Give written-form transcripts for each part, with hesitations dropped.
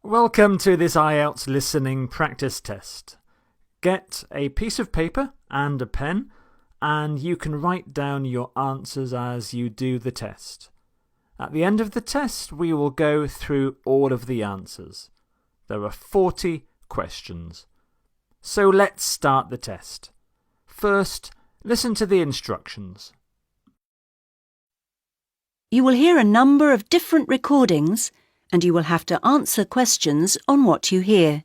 Welcome to this Ielts listening practice test. Get a piece of paper and a pen, and you can write down your answers as you do the test. At the end of the test, we will go through all of the answers. There are 40 questions. So let's start the test. First, listen to the instructions. You will hear a number of different recordings, and you will have to answer questions on what you hear.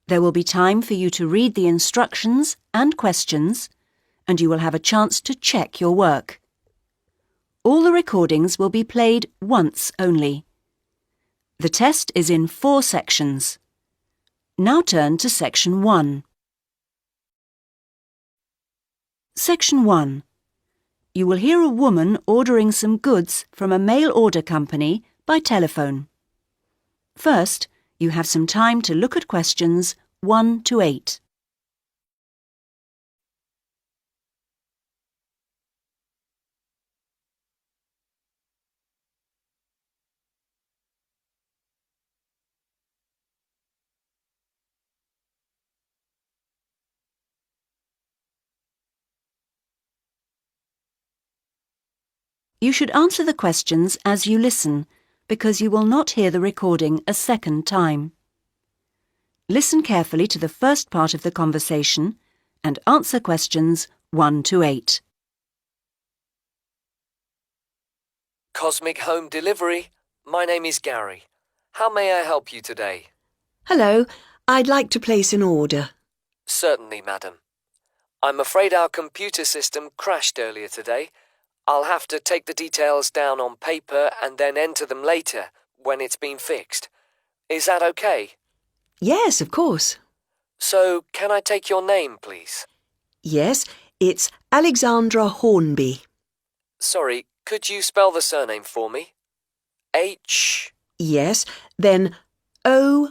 There will be time for you to read the instructions and questions, and you will have a chance to check your work. All the recordings will be played once only. The test is in 4 sections. Now turn to Section 1. Section 1. You will hear a woman ordering some goods from a mail order company by telephone. First, you have some time to look at questions 1 to 8. You should answer the questions as you listen, because you will not hear the recording a second time. Listen carefully to the first part of the conversation and answer questions 1 to 8. Cosmic Home Delivery. My name is Gary. How may I help you today? Hello, I'd like to place an order. Certainly, madam. I'm afraid our computer system crashed earlier today. I'll have to take the details down on paper and then enter them later when it's been fixed. Is that okay? Yes, of course. So, can I take your name, please? Yes, it's Alexandra Hornby. Sorry, could you spell the surname for me? H... Yes, then O-R-N-B-Y.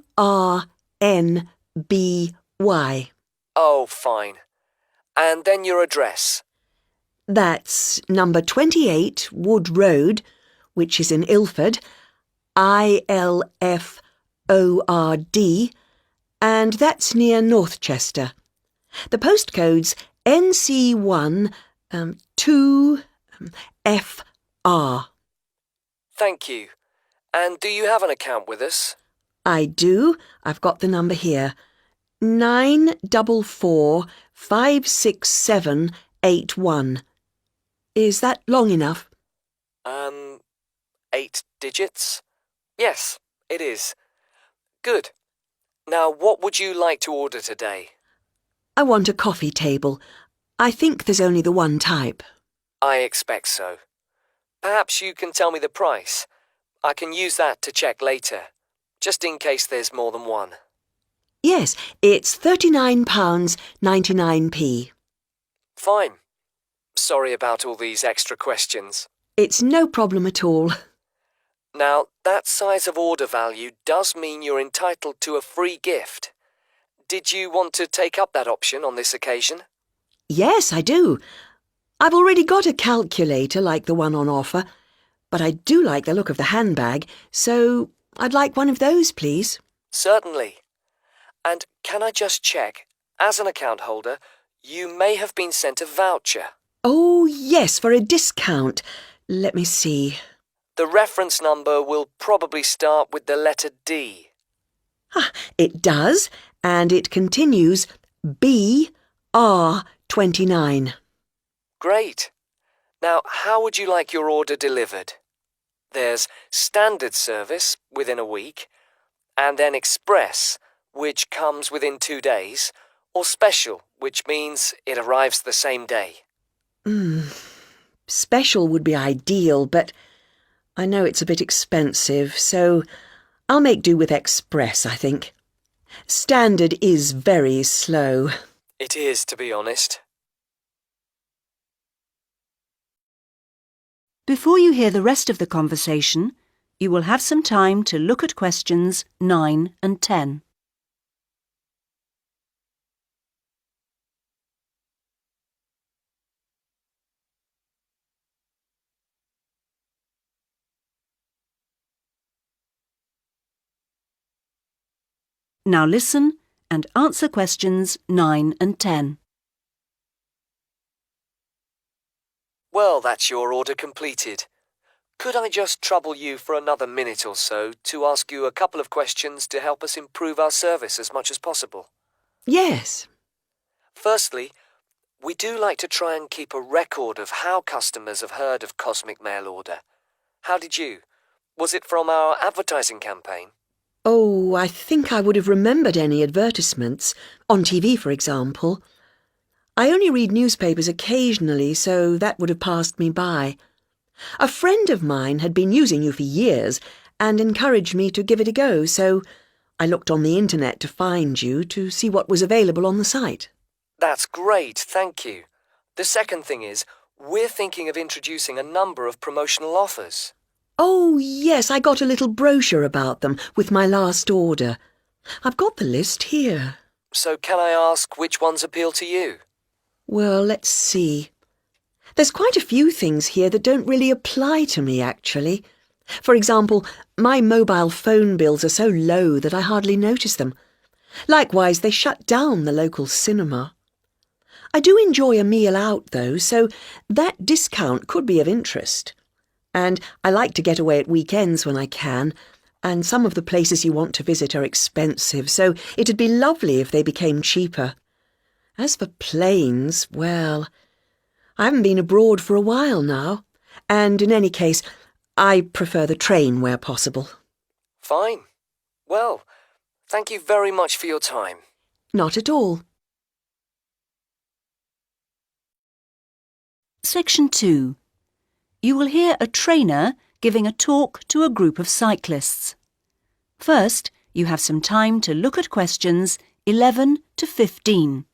Oh, fine. And then your address. That's number 28 Wood Road, which is in Ilford, I-L-F-O-R-D, and that's near Northchester. The postcode's NC1 2FR. Thank you. And do you have an account with us? I do. I've got the number here. 944-56781. Is that long enough? 8 digits? Yes, it is. Good. Now, what would you like to order today? I want a coffee table. I think there's only the one type. I expect so. Perhaps you can tell me the price. I can use that to check later, just in case there's more than one. Yes, it's £39.99. Fine. Sorry about all these extra questions. It's no problem at all. Now, that size of order value does mean you're entitled to a free gift. Did you want to take up that option on this occasion? Yes, I do. I've already got a calculator like the one on offer, but I do like the look of the handbag, so I'd like one of those, please. Certainly. And can I just check, as an account holder, you may have been sent a voucher. Oh, yes, for a discount. Let me see. The reference number will probably start with the letter D. Ah, it does, and it continues BR29. Great. Now, how would you like your order delivered? There's standard service within a week, and then express, which comes within 2 days, or special, which means it arrives the same day. Special would be ideal, but I know it's a bit expensive, so I'll make do with express, I think. Standard is very slow. It is, to be honest. Before you hear the rest of the conversation, you will have some time to look at questions 9 and 10. Now listen and answer questions 9 and 10. Well, that's your order completed. Could I just trouble you for another minute or so to ask you a couple of questions to help us improve our service as much as possible? Yes. Firstly, we do like to try and keep a record of how customers have heard of Cosmic Mail Order. How did you? Was it from our advertising campaign? Oh, I think I would have remembered any advertisements, on TV, for example. I only read newspapers occasionally, so that would have passed me by. A friend of mine had been using you for years and encouraged me to give it a go, so I looked on the internet to find you to see what was available on the site. That's great, thank you. The second thing is, we're thinking of introducing a number of promotional offers. Oh, yes, I got a little brochure about them with my last order. I've got the list here. So can I ask which ones appeal to you? Well, let's see. There's quite a few things here that don't really apply to me, actually. For example, my mobile phone bills are so low that I hardly notice them. Likewise, they shut down the local cinema. I do enjoy a meal out, though, so that discount could be of interest. And I like to get away at weekends when I can, and some of the places you want to visit are expensive, so it'd be lovely if they became cheaper. As for planes, well, I haven't been abroad for a while now, and in any case, I prefer the train where possible. Fine. Well, thank you very much for your time. Not at all. Section 2. You will hear a trainer giving a talk to a group of cyclists. First, you have some time to look at questions 11 to 15.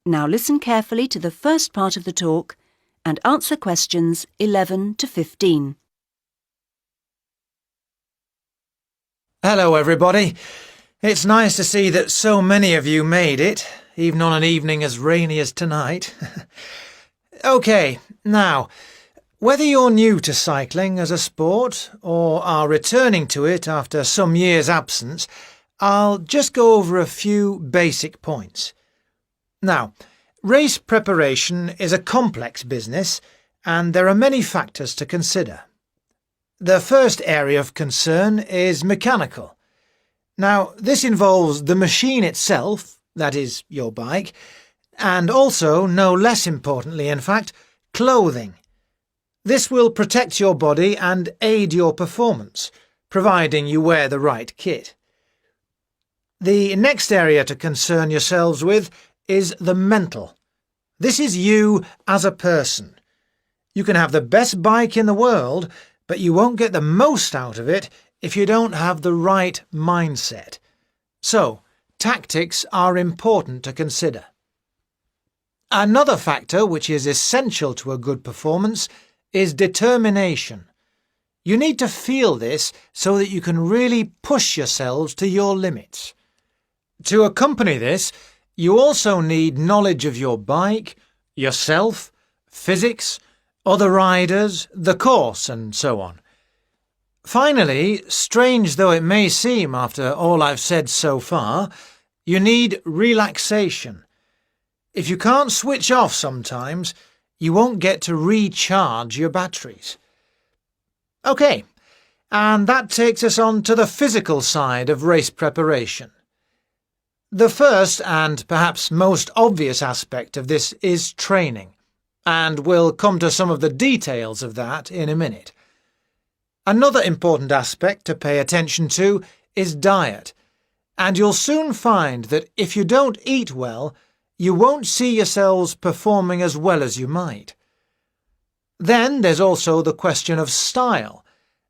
Now listen carefully to the first part of the talk and answer questions 11 to 15. Hello, everybody. It's nice to see that so many of you made it, even on an evening as rainy as tonight. OK, now, whether you're new to cycling as a sport or are returning to it after some years' absence, I'll just go over a few basic points. Now, race preparation is a complex business, and there are many factors to consider. The first area of concern is mechanical. Now, this involves the machine itself, that is, your bike, and also, no less importantly in fact, clothing. This will protect your body and aid your performance, providing you wear the right kit. The next area to concern yourselves with is the mental. This is you as a person. You can have the best bike in the world, but you won't get the most out of it if you don't have the right mindset. So, tactics are important to consider. Another factor which is essential to a good performance is determination. You need to feel this so that you can really push yourselves to your limits. To accompany this, you also need knowledge of your bike, yourself, physics, other riders, the course, and so on. Finally, strange though it may seem after all I've said so far, you need relaxation. If you can't switch off sometimes, you won't get to recharge your batteries. OK, and that takes us on to the physical side of race preparation. The first and perhaps most obvious aspect of this is training, and we'll come to some of the details of that in a minute. Another important aspect to pay attention to is diet, and you'll soon find that if you don't eat well, you won't see yourselves performing as well as you might. Then there's also the question of style,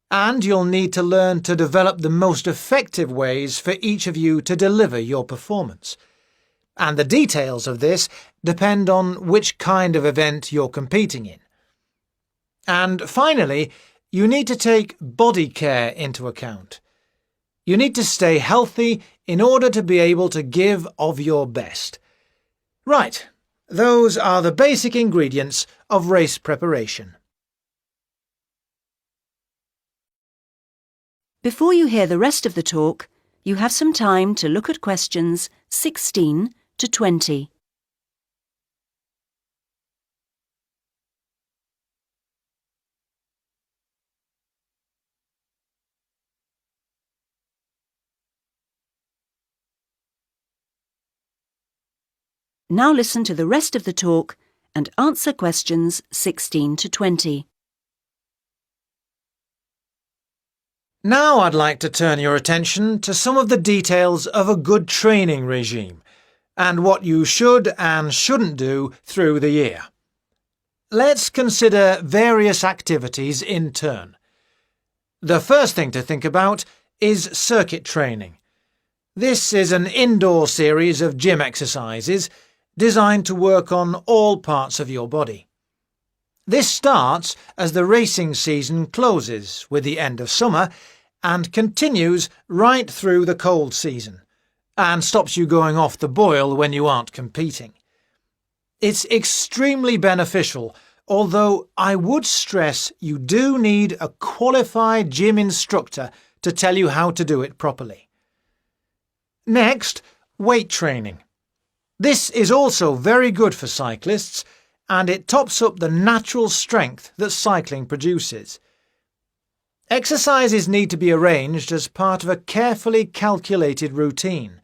and you'll need to learn to develop the most effective ways for each of you to deliver your performance. And the details of this depend on which kind of event you're competing in. And finally, you need to take body care into account. You need to stay healthy in order to be able to give of your best. Right, those are the basic ingredients of race preparation. Before you hear the rest of the talk, you have some time to look at questions 16 to 20. Now listen to the rest of the talk and answer questions 16 to 20. Now I'd like to turn your attention to some of the details of a good training regime and what you should and shouldn't do through the year. Let's consider various activities in turn. The first thing to think about is circuit training. This is an indoor series of gym exercises designed to work on all parts of your body. This starts as the racing season closes with the end of summer and continues right through the cold season, and stops you going off the boil when you aren't competing. It's extremely beneficial, although I would stress you do need a qualified gym instructor to tell you how to do it properly. Next, weight training. This is also very good for cyclists, and it tops up the natural strength that cycling produces. Exercises need to be arranged as part of a carefully calculated routine,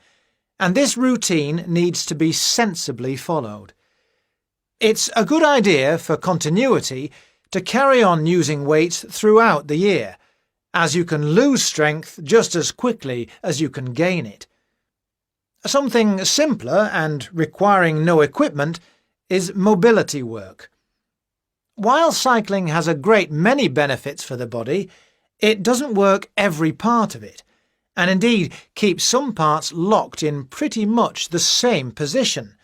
and this routine needs to be sensibly followed. It's a good idea for continuity to carry on using weights throughout the year, as you can lose strength just as quickly as you can gain it. Something simpler and requiring no equipment is mobility work. While cycling has a great many benefits for the body, it doesn't work every part of it, and indeed keeps some parts locked in pretty much the same position.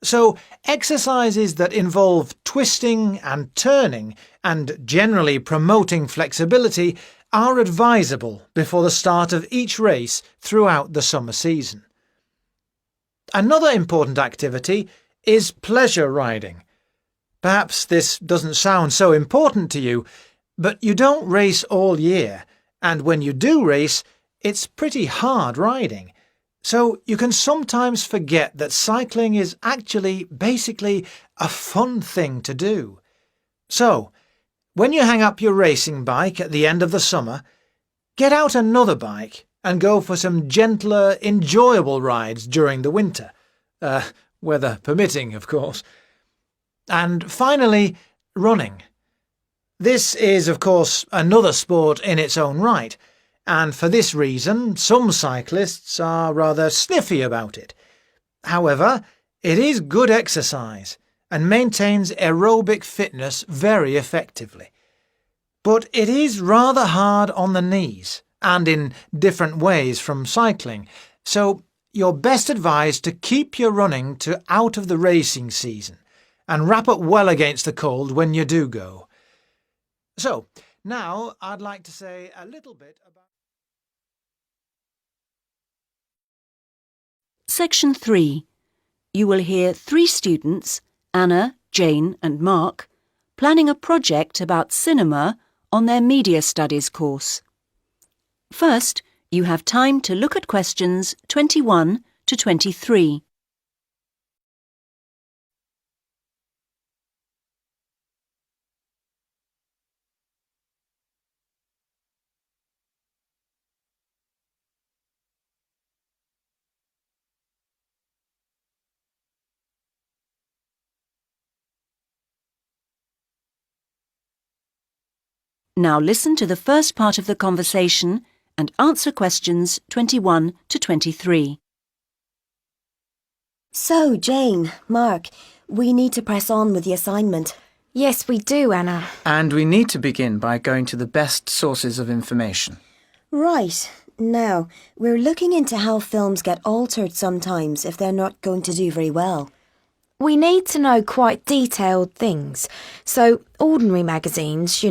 So exercises that involve twisting and turning and generally promoting flexibility are advisable before the start of each race throughout the summer season. Another important activity is pleasure riding. Perhaps this doesn't sound so important to you, but you don't race all year, and when you do race, it's pretty hard riding. So you can sometimes forget that cycling is actually basically a fun thing to do. So, when you hang up your racing bike at the end of the summer, get out another bike and go for some gentler, enjoyable rides during the winter. Weather permitting, of course. And finally, running. This is, of course, another sport in its own right, and for this reason some cyclists are rather sniffy about it. However, it is good exercise and maintains aerobic fitness very effectively. But it is rather hard on the knees, and in different ways from cycling, so you're best advised to keep your running to out of the racing season, and wrap up well against the cold when you do go. So, now I'd like to say a little bit about... Section 3. You will hear 3 students, Anna, Jane and Mark, planning a project about cinema on their Media Studies course. First, you have time to look at questions 21 to 23. Now listen to the first part of the conversation and answer questions 21 to 23. So, Jane, Mark, we need to press on with the assignment. Yes, we do, Anna. And we need to begin by going to the best sources of information. Right. Now, we're looking into how films get altered sometimes if they're not going to do very well. We need to know quite detailed things. So ordinary magazines,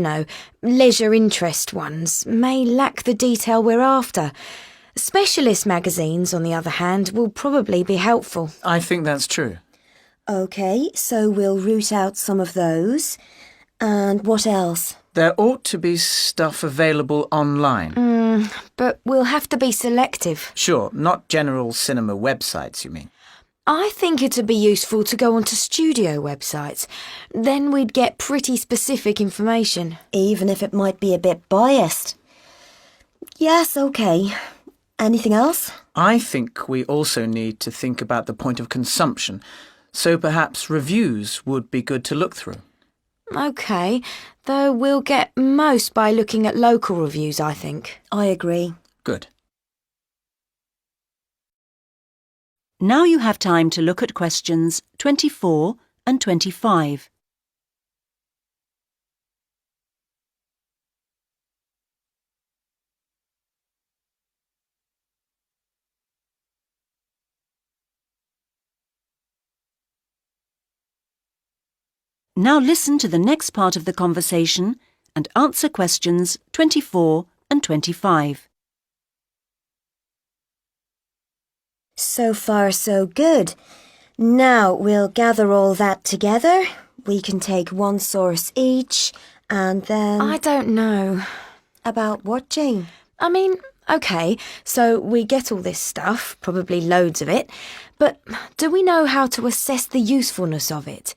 leisure interest ones, may lack the detail we're after. Specialist magazines, on the other hand, will probably be helpful. I think that's true. OK, so we'll root out some of those. And what else? There ought to be stuff available online. But we'll have to be selective. Sure, not general cinema websites, you mean? I think it'd be useful to go onto studio websites. Then we'd get pretty specific information. Even if it might be a bit biased. Yes, OK. Anything else? I think we also need to think about the point of consumption, so perhaps reviews would be good to look through. OK, though we'll get most by looking at local reviews, I think. I agree. Good. Now you have time to look at questions 24 and 25. Now listen to the next part of the conversation and answer questions 24 and 25. So far, so good. Now we'll gather all that together. We can take one source each, and then... I don't know. About what, Jane? I mean, OK, so we get all this stuff, probably loads of it, but do we know how to assess the usefulness of it?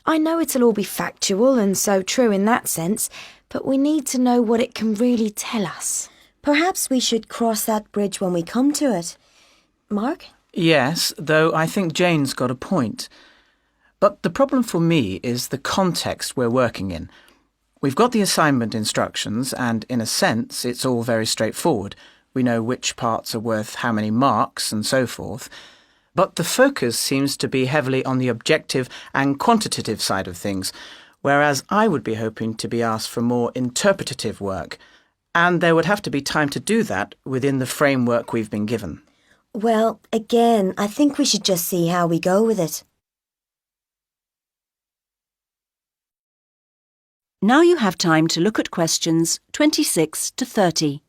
I know it'll all be factual and so true in that sense, but we need to know what it can really tell us. Perhaps we should cross that bridge when we come to it. Mark? Yes, though I think Jane's got a point. But the problem for me is the context we're working in. We've got the assignment instructions, and in a sense, it's all very straightforward. We know which parts are worth how many marks and so forth. But the focus seems to be heavily on the objective and quantitative side of things, whereas I would be hoping to be asked for more interpretative work, and there would have to be time to do that within the framework we've been given. Well, again, I think we should just see how we go with it. Now you have time to look at questions 26 to 30.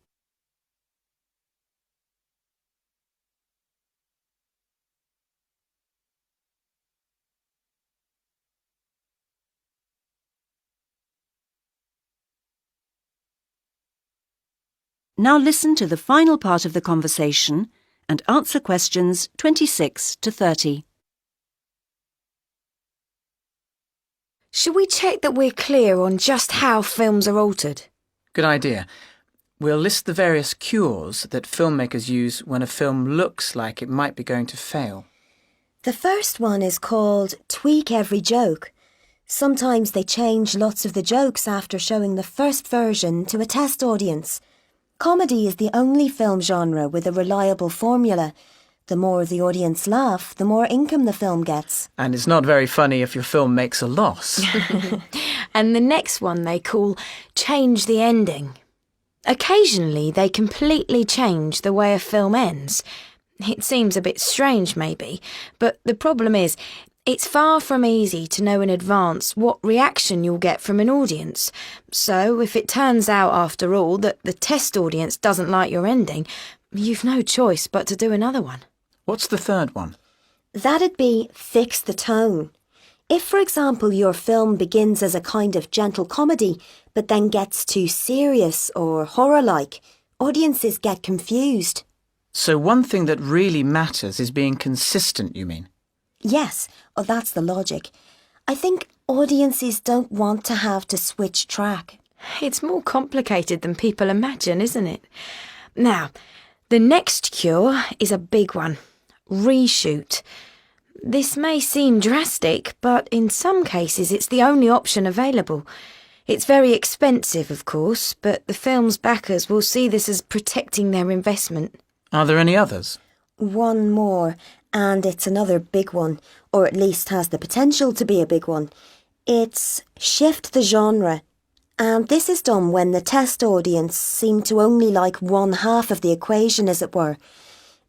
Now listen to the final part of the conversation and answer questions 26 to 30. Should we check that we're clear on just how films are altered? Good idea. We'll list the various cures that filmmakers use when a film looks like it might be going to fail. The first one is called Tweak Every Joke. Sometimes they change lots of the jokes after showing the first version to a test audience. Comedy is the only film genre with a reliable formula. The more the audience laugh, the more income the film gets. And it's not very funny if your film makes a loss. And the next one they call Change the Ending. Occasionally they completely change the way a film ends. It seems a bit strange maybe, but the problem is it's far from easy to know in advance what reaction you'll get from an audience. So if it turns out after all that the test audience doesn't like your ending, you've no choice but to do another one. What's the third one? That'd be fix the tone. If, for example, your film begins as a kind of gentle comedy, but then gets too serious or horror-like, audiences get confused. So one thing that really matters is being consistent, you mean? Yes, that's the logic. I think audiences don't want to have to switch track. It's more complicated than people imagine, isn't it? Now, the next cure is a big one. Reshoot. This may seem drastic, but in some cases it's the only option available. It's very expensive, of course, but the film's backers will see this as protecting their investment. Are there any others? One more, and it's another big one, or at least has the potential to be a big one. It's shift the genre. And this is done when the test audience seem to only like one half of the equation, as it were.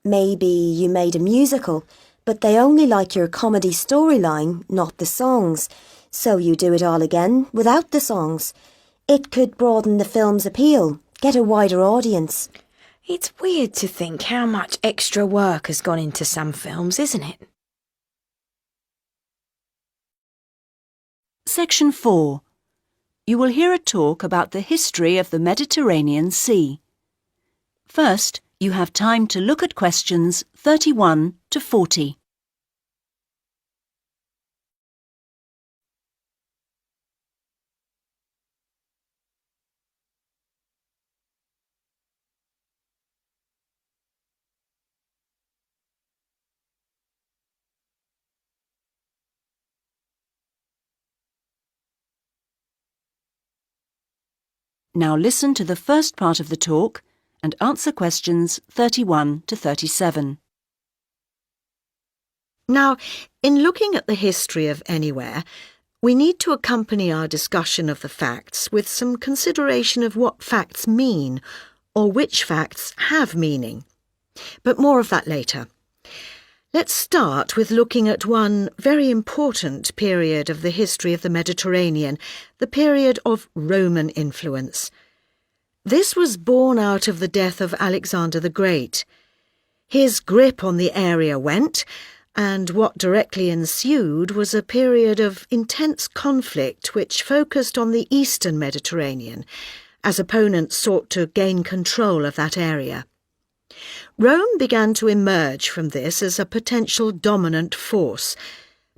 Maybe you made a musical, but they only like your comedy storyline, not the songs. So you do it all again without the songs. It could broaden the film's appeal, get a wider audience. It's weird to think how much extra work has gone into some films, isn't it? Section 4. You will hear a talk about the history of the Mediterranean Sea. First, you have time to look at questions 31 to 40. Now listen to the first part of the talk and answer questions 31 to 37. Now, in looking at the history of anywhere, we need to accompany our discussion of the facts with some consideration of what facts mean, or which facts have meaning. But more of that later. Let's start with looking at one very important period of the history of the Mediterranean, the period of Roman influence. This was born out of the death of Alexander the Great. His grip on the area went, and what directly ensued was a period of intense conflict which focused on the eastern Mediterranean, as opponents sought to gain control of that area. Rome began to emerge from this as a potential dominant force,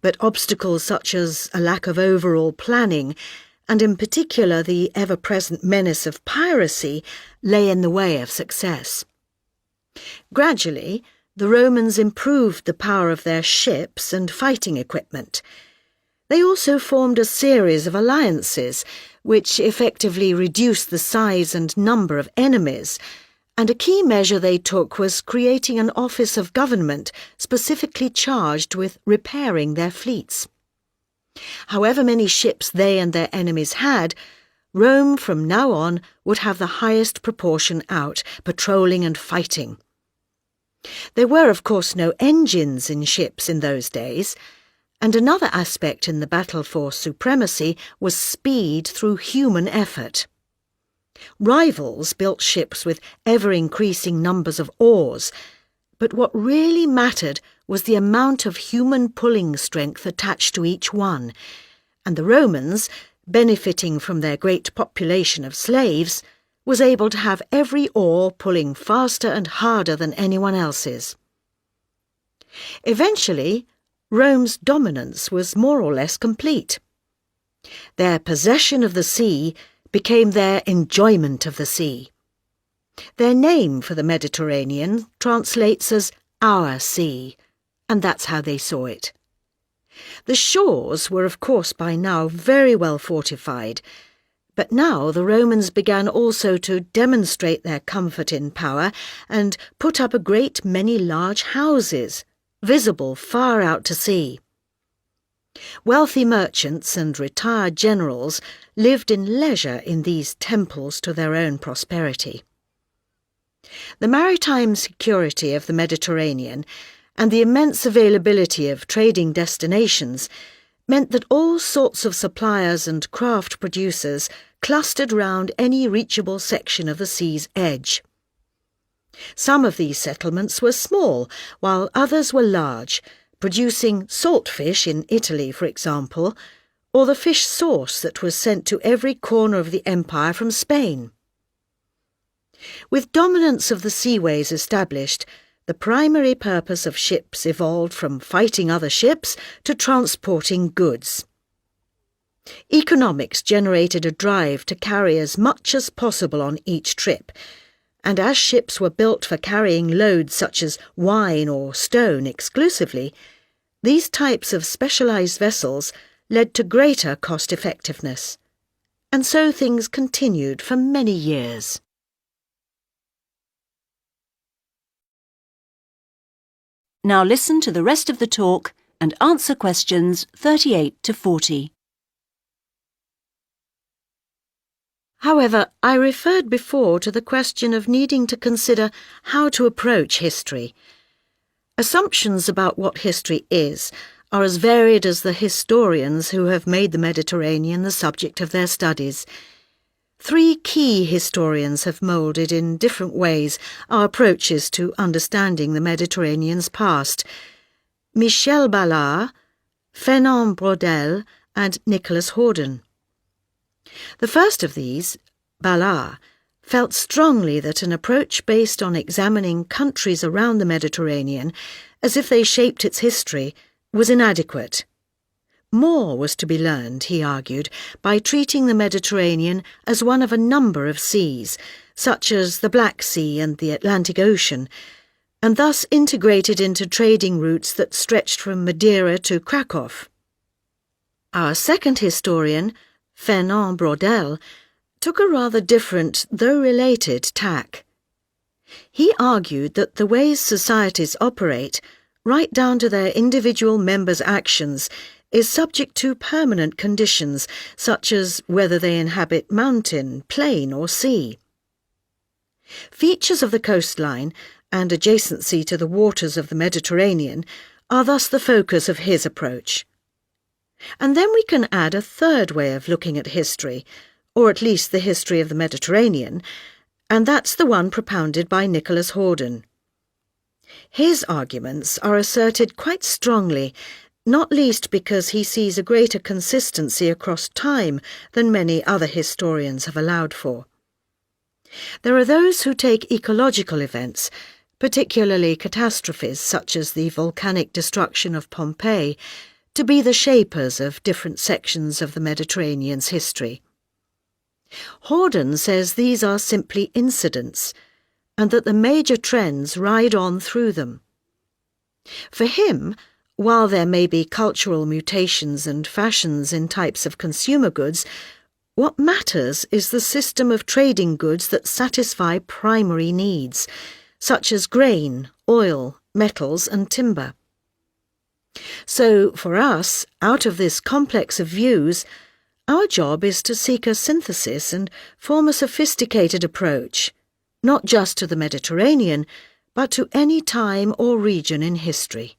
but obstacles such as a lack of overall planning, and in particular the ever-present menace of piracy, lay in the way of success. Gradually, the Romans improved the power of their ships and fighting equipment. They also formed a series of alliances, which effectively reduced the size and number of enemies, and a key measure they took was creating an office of government specifically charged with repairing their fleets. However many ships they and their enemies had, Rome from now on would have the highest proportion out, patrolling and fighting. There were, of course, no engines in ships in those days, and another aspect in the battle for supremacy was speed through human effort. Rivals built ships with ever-increasing numbers of oars, but what really mattered was the amount of human pulling strength attached to each one, and the Romans, benefiting from their great population of slaves, was able to have every oar pulling faster and harder than anyone else's. Eventually, Rome's dominance was more or less complete. Their possession of the sea became their enjoyment of the sea. Their name for the Mediterranean translates as our sea, and that's how they saw it. The shores were, of course, by now very well fortified, but now the Romans began also to demonstrate their comfort in power and put up a great many large houses, visible far out to sea. Wealthy merchants and retired generals lived in leisure in these temples to their own prosperity. The maritime security of the Mediterranean and the immense availability of trading destinations meant that all sorts of suppliers and craft producers clustered round any reachable section of the sea's edge. Some of these settlements were small, while others were large, producing salt fish in Italy, for example, or the fish sauce that was sent to every corner of the empire from Spain. With dominance of the seaways established, the primary purpose of ships evolved from fighting other ships to transporting goods. Economics generated a drive to carry as much as possible on each trip, and as ships were built for carrying loads such as wine or stone exclusively, these types of specialised vessels led to greater cost-effectiveness. And so things continued for many years. Now listen to the rest of the talk and answer questions 38 to 40. However, I referred before to the question of needing to consider how to approach history. Assumptions about what history is are as varied as the historians who have made the Mediterranean the subject of their studies. 3 key historians have moulded in different ways our approaches to understanding the Mediterranean's past: Michel Ballard, Fernand Braudel and Nicholas Horden. The first of these, Ballard, felt strongly that an approach based on examining countries around the Mediterranean as if they shaped its history was inadequate. More was to be learned, he argued, by treating the Mediterranean as one of a number of seas, such as the Black Sea and the Atlantic Ocean, and thus integrated into trading routes that stretched from Madeira to Krakow. Our second historian, Fernand Braudel, took a rather different, though related, tack. He argued that the ways societies operate, right down to their individual members' actions, is subject to permanent conditions, such as whether they inhabit mountain, plain or sea. Features of the coastline and adjacency to the waters of the Mediterranean are thus the focus of his approach. And then we can add a third way of looking at history, or at least the history of the Mediterranean, and that's the one propounded by Nicholas Horden. His arguments are asserted quite strongly, not least because he sees a greater consistency across time than many other historians have allowed for. There are those who take ecological events, particularly catastrophes such as the volcanic destruction of Pompeii, to be the shapers of different sections of the Mediterranean's history. Horden says these are simply incidents, and that the major trends ride on through them. For him, while there may be cultural mutations and fashions in types of consumer goods, what matters is the system of trading goods that satisfy primary needs, such as grain, oil, metals and timber. So, for us, out of this complex of views, our job is to seek a synthesis and form a sophisticated approach, not just to the Mediterranean, but to any time or region in history.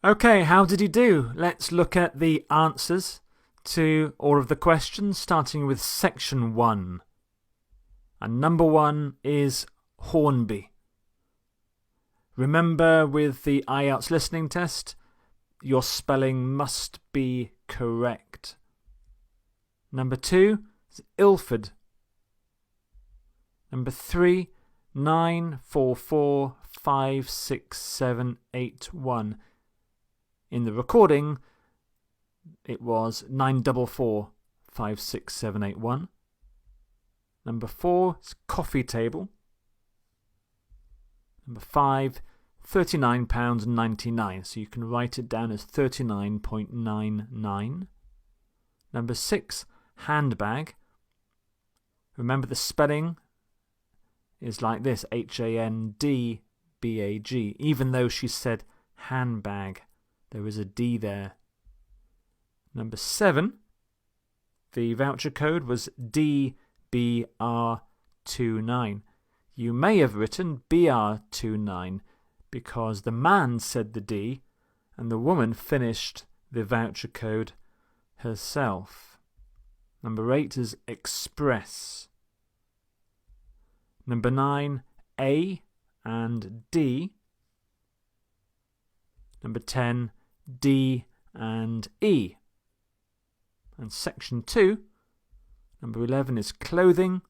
OK, how did you do? Let's look at the answers to all of the questions, starting with section 1. And number 1 is Hornby. Remember, with the Ielts listening test, your spelling must be correct. Number 2 is Ilford. Number 3, 9445678 In the recording, it was 9445678 Number 4 is Coffee Table. Number 5, £39.99, so you can write it down as 39.99. Number 6, Handbag. Remember the spelling is like this, Handbag, even though she said handbag. There is a D there. Number 7, the voucher code was DBR29. You may have written BR29 because the man said the D and the woman finished the voucher code herself. Number 8 is Express. Number 9, A and D. Number 10, D and E. And section 2, number 11 is Clothing,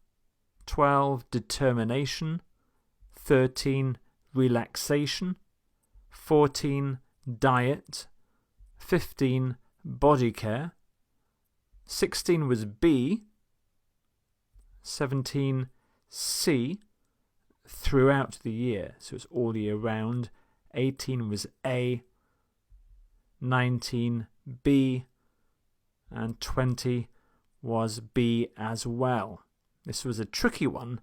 12, Determination, 13, Relaxation, 14, Diet, 15, Body Care, 16 was B, 17, C, throughout the year, so it's all year round, 18 was A, 19, B, and 20 was B as well. This was a tricky one.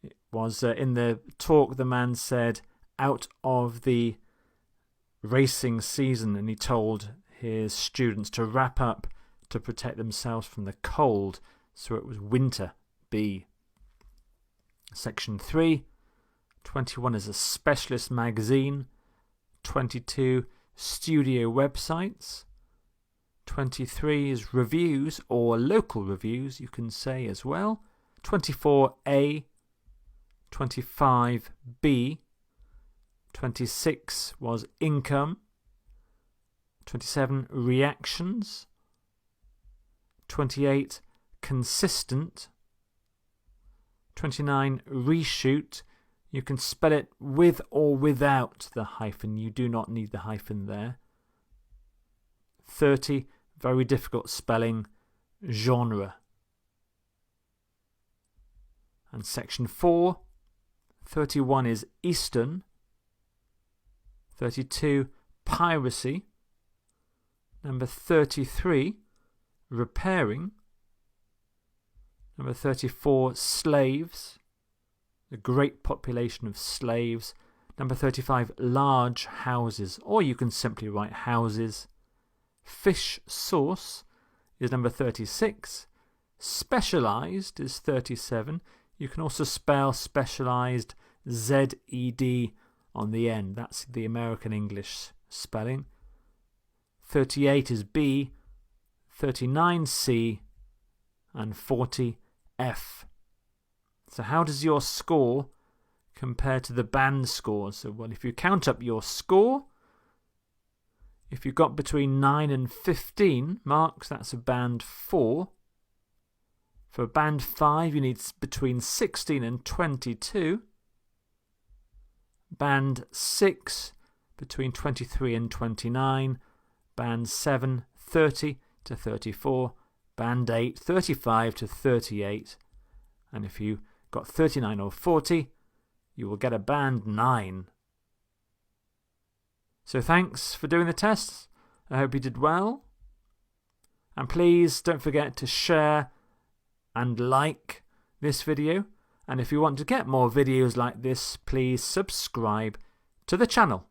It was in the talk the man said out of the racing season, and he told his students to wrap up to protect themselves from the cold. So it was winter, B. Section 3, 21 is a specialist magazine. 22, studio websites. 23 is reviews or local reviews, you can say as well. 24A. 25B. 26 was income. 27, reactions. 28, consistent. 29, reshoot. You can spell it with or without the hyphen. You do not need the hyphen there. 30, very difficult spelling, genre. And section 4, 31 is Eastern. 32, piracy. Number 33, repairing. Number 34, slaves. The great population of slaves. Number 35, large houses, or you can simply write houses. Fish sauce is number 36. Specialised is 37. You can also spell specialised Z-E-D on the end. That's the American English spelling. 38 is B. 39 C. And 40 F. So how does your score compare to the band scores? So well, if you count up your score, if you got between 9 and 15 marks, that's a band 4. For band 5, you need between 16 and 22. Band 6, between 23 and 29. Band 7, 30 to 34. Band 8, 35 to 38. And if you got 39 or 40, you will get a band 9. So thanks for doing the tests. I hope you did well. And please don't forget to share and like this video. And if you want to get more videos like this, please subscribe to the channel.